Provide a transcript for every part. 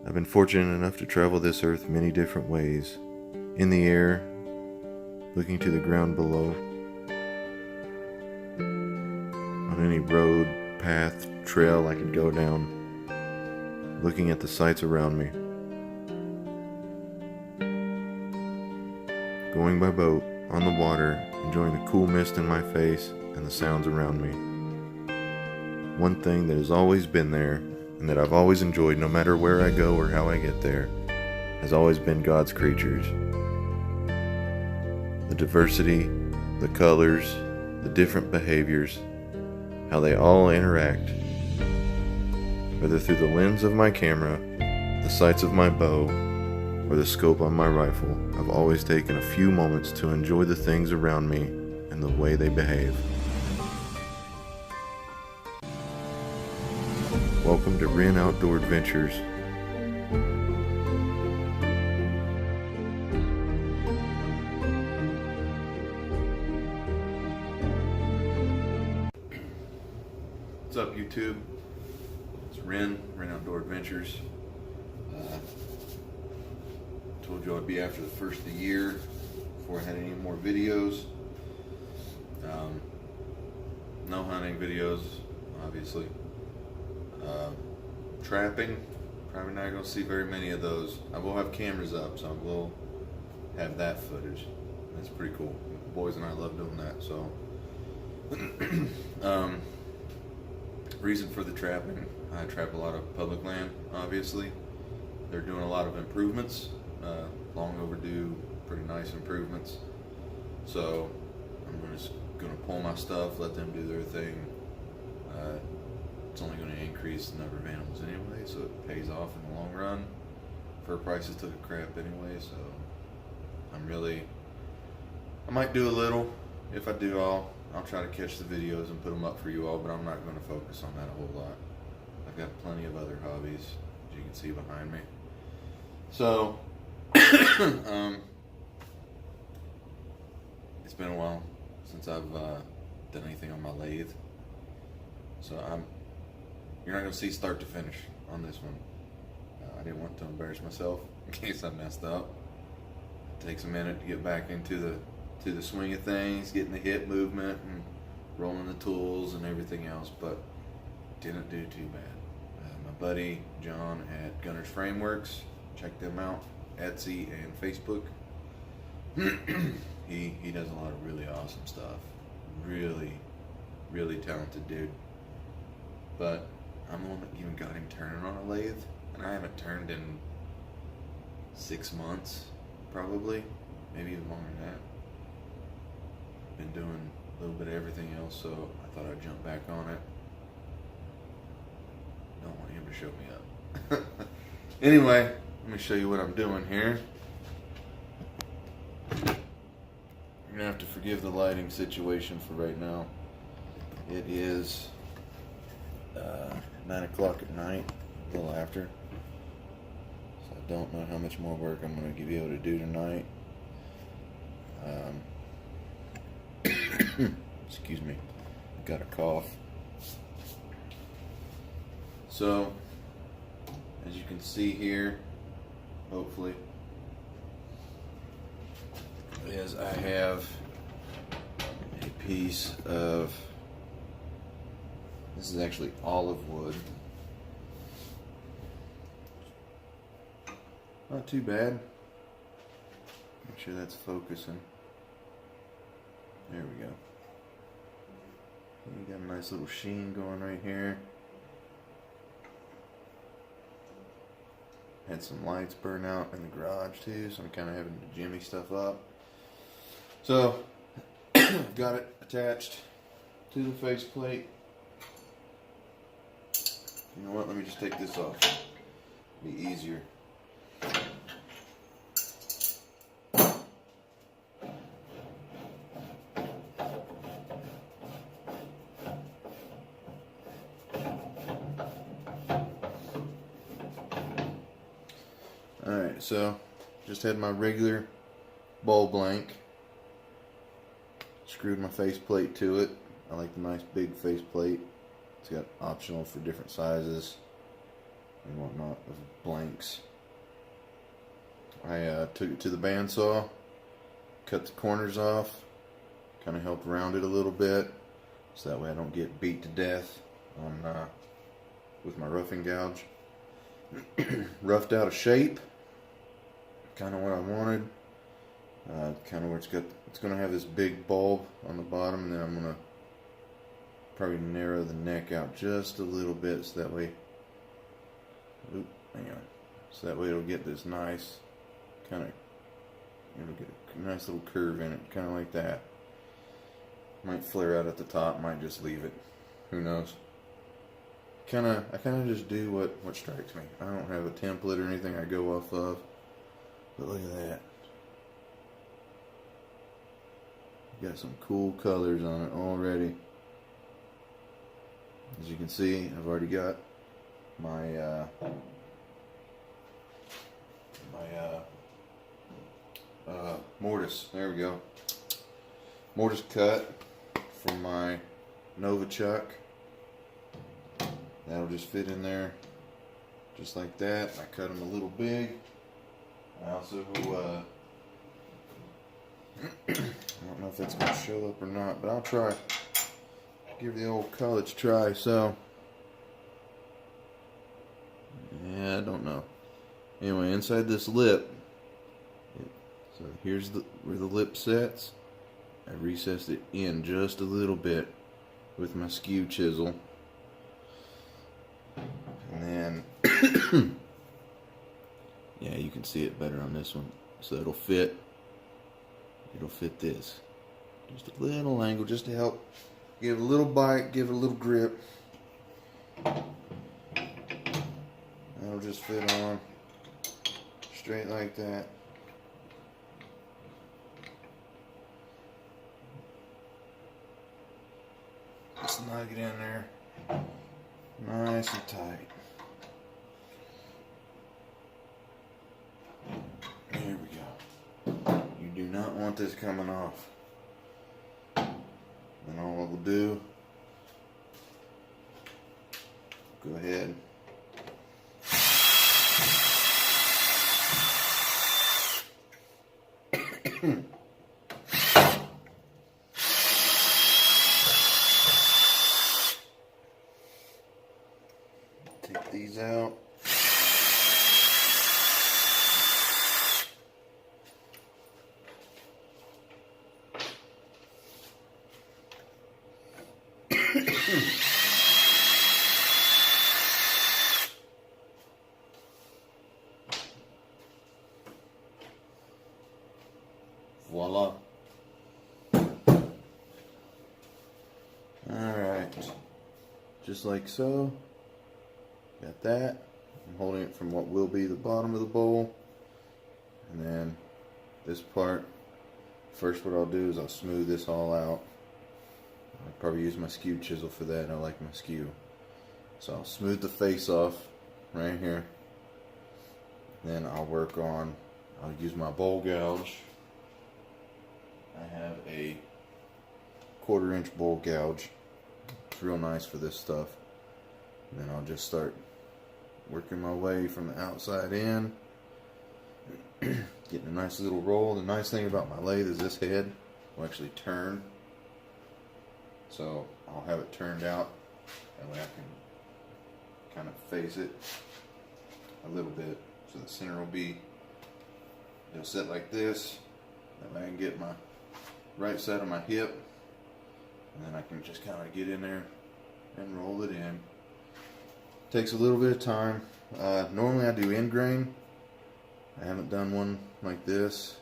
I've been fortunate enough to travel this earth many different ways. In the air, looking to the ground below, on any road, path, trail I could go down, looking at the sights around me. Going by boat, on the water, enjoying the cool mist in my face and the sounds around me. One thing that has always been there, and that I've always enjoyed no matter where I go or how I get there, has always been God's creatures. The diversity, the colors, the different behaviors, how they all interact. Whether through the lens of my camera, the sights of my bow, or the scope on my rifle, I've always taken a few moments to enjoy the things around me and the way they behave. Welcome to Ren Outdoor Adventures. What's up, YouTube? It's Ren Outdoor Adventures. Told you I'd be after the first of the year before I had any more videos. No hunting videos, obviously. Trapping, probably not going to see very many of those. I will have cameras up, so I will have that footage. That's pretty cool. The boys and I love doing that. So, reason for the trapping: I trap a lot of public land. Obviously, they're doing a lot of improvements, long overdue, pretty nice improvements. So, I'm just going to pull my stuff, let them do their thing. It's only going to increase the number of animals anyway, so it pays off in the long run. Fur prices took a crap anyway, so I might do a little. If I do, I'll try to catch the videos and put them up for you all, but I'm not going to focus on that a whole lot. I've got plenty of other hobbies, as you can see behind me. So, it's been a while since I've done anything on my lathe. So you're not going to see start to finish on this one. I didn't want to embarrass myself in case I messed up. It takes a minute to get back into the swing of things, getting the hip movement and rolling the tools and everything else, but didn't do too bad. My buddy John at Gunner's Frameworks, check them out, Etsy and Facebook. He does a lot of really awesome stuff. Really talented dude. But I'm the one that even got him turning on a lathe, and I haven't turned in 6 months, probably, maybe even longer than that. Been doing a little bit of everything else, so I thought I'd jump back on it. Don't want him to show me up. Anyway, let me show you what I'm doing here. You're gonna have to forgive the lighting situation for right now. It is 9 o'clock at night, a little after. So I don't know how much more work I'm going to be able to do tonight. Excuse me, I've got a cough. So, as you can see here, hopefully, is I have a piece of, this is actually olive wood. Not too bad. Make sure that's focusing. There we go. You got a nice little sheen going right here. Had some lights burn out in the garage too, so I'm kind of having to jimmy stuff up. So, got it attached to the faceplate. You know what, let me just take this off. It'll be easier. Alright, so just had my regular ball blank. Screwed my faceplate to it. I like the nice big faceplate. It's got optional for different sizes. and whatnot of blanks. I took it to the bandsaw, cut the corners off, kind of helped round it a little bit, so that way I don't get beat to death on with my roughing gouge. Roughed out a shape, kind of what I wanted. Kind of where it's going to have this big bulb on the bottom, and then I'm going to probably narrow the neck out just a little bit, so that way, so that way it'll get this nice kind of, it'll get a nice little curve in it, kind of like that. Might flare out at the top, might just leave it, who knows. I kind of just do what strikes me. I don't have a template or anything I go off of, but look at that. Got some cool colors on it already. As you can see, I've already got my mortise. There we go. Mortise cut from my Nova chuck. That'll just fit in there, just like that. I cut them a little big. I also I don't know if that's going to show up or not, but I'll try. Give the old college try. So, yeah, I don't know. Anyway, inside this lip, so here's where the lip sets. I recessed it in just a little bit with my skew chisel. And then, yeah, you can see it better on this one. So it'll fit this. Just a little angle, just to help give it a little bite, give it a little grip. That'll just fit on straight like that. Snug it in there, nice and tight. There we go. You do not want this coming off. Then all I will do, go ahead. Take these out. Voila. Alright. Just like so. Got that. I'm holding it from what will be the bottom of the bowl. And then this part, first what I'll do is I'll smooth this all out. I'll probably use my skew chisel for that. I like my skew. So I'll smooth the face off right here. Then I'll use my bowl gouge. I have a 1/4 inch bowl gouge. It's real nice for this stuff. And then I'll just start working my way from the outside in. Getting a nice little roll. The nice thing about my lathe is this head will actually turn. So I'll have it turned out. That way I can kind of face it a little bit. So the center will be, it'll sit like this. That way I can get my right side of my hip. And then I can just kind of get in there and roll it in. Takes a little bit of time. Normally I do end grain. I haven't done one like this.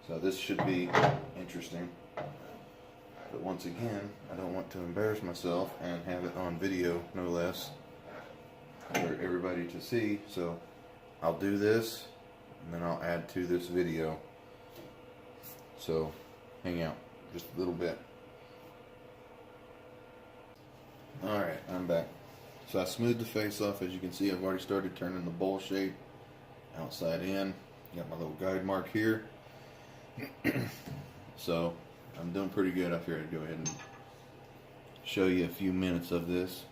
So this should be interesting. But once again, I don't want to embarrass myself and have it on video, no less, for everybody to see. So I'll do this and then I'll add to this video. So hang out just a little bit. Alright, I'm back. So I smoothed the face off. As you can see, I've already started turning the bowl shape outside in. Got my little guide mark here. So I'm doing pretty good. I figured I'd go ahead and show you a few minutes of this.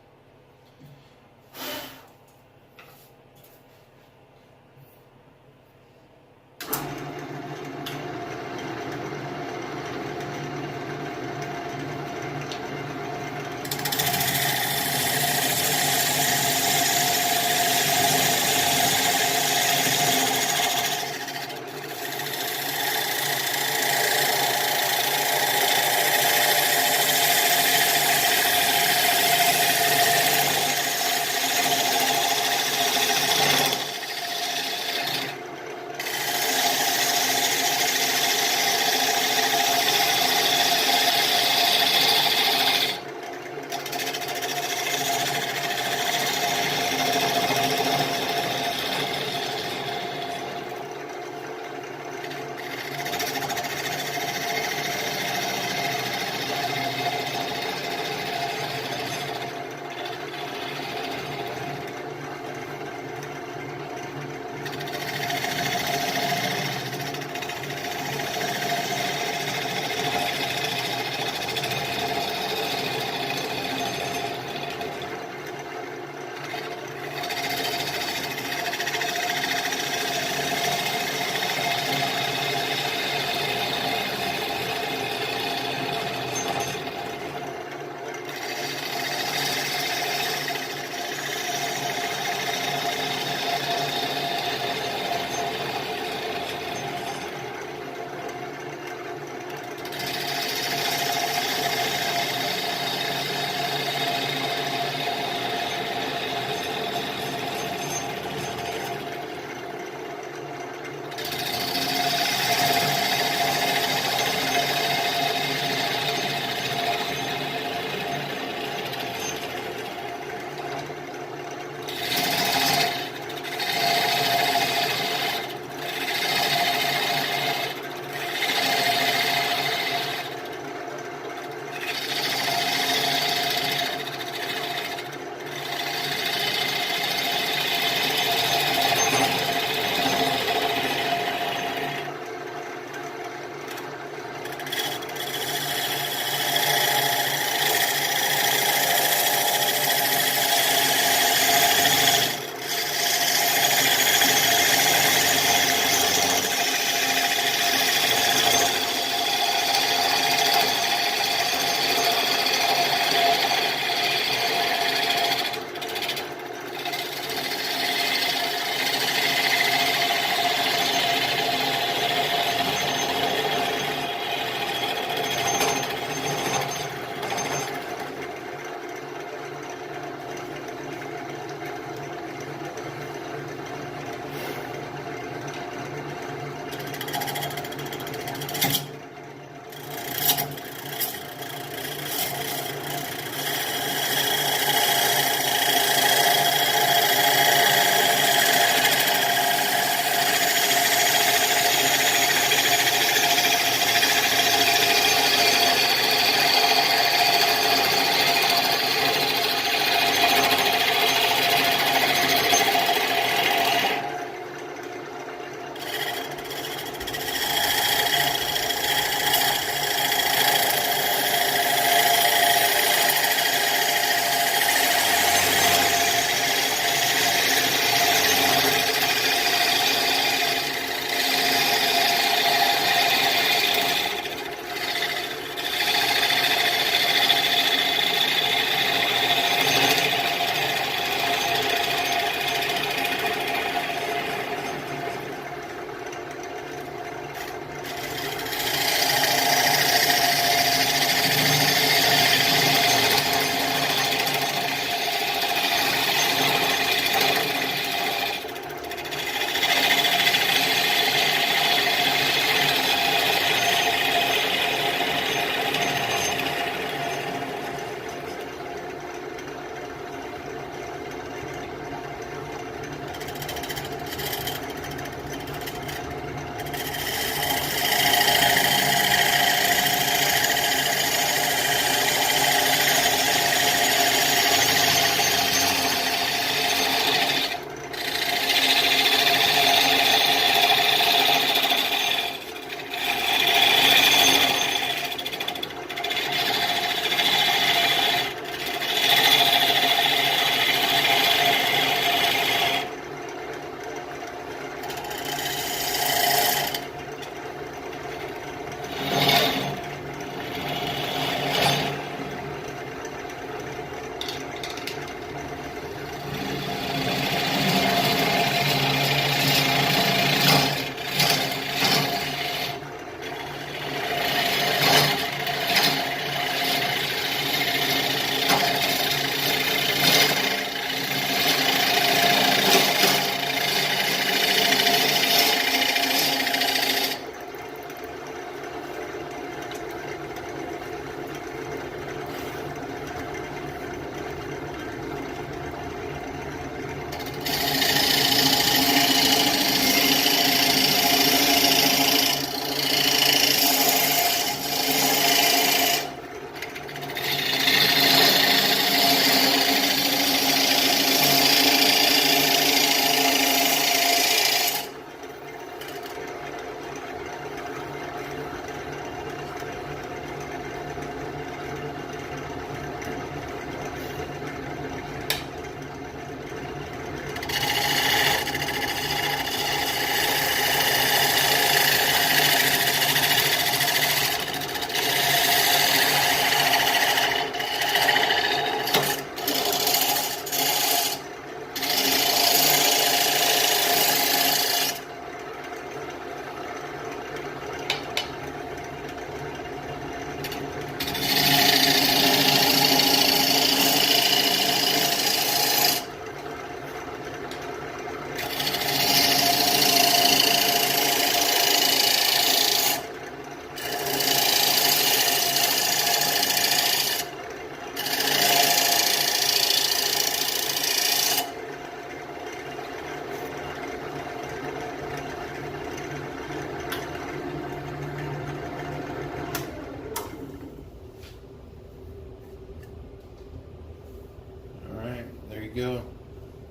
go.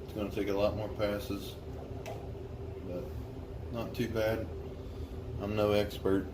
It's going to take a lot more passes, but not too bad. I'm no expert.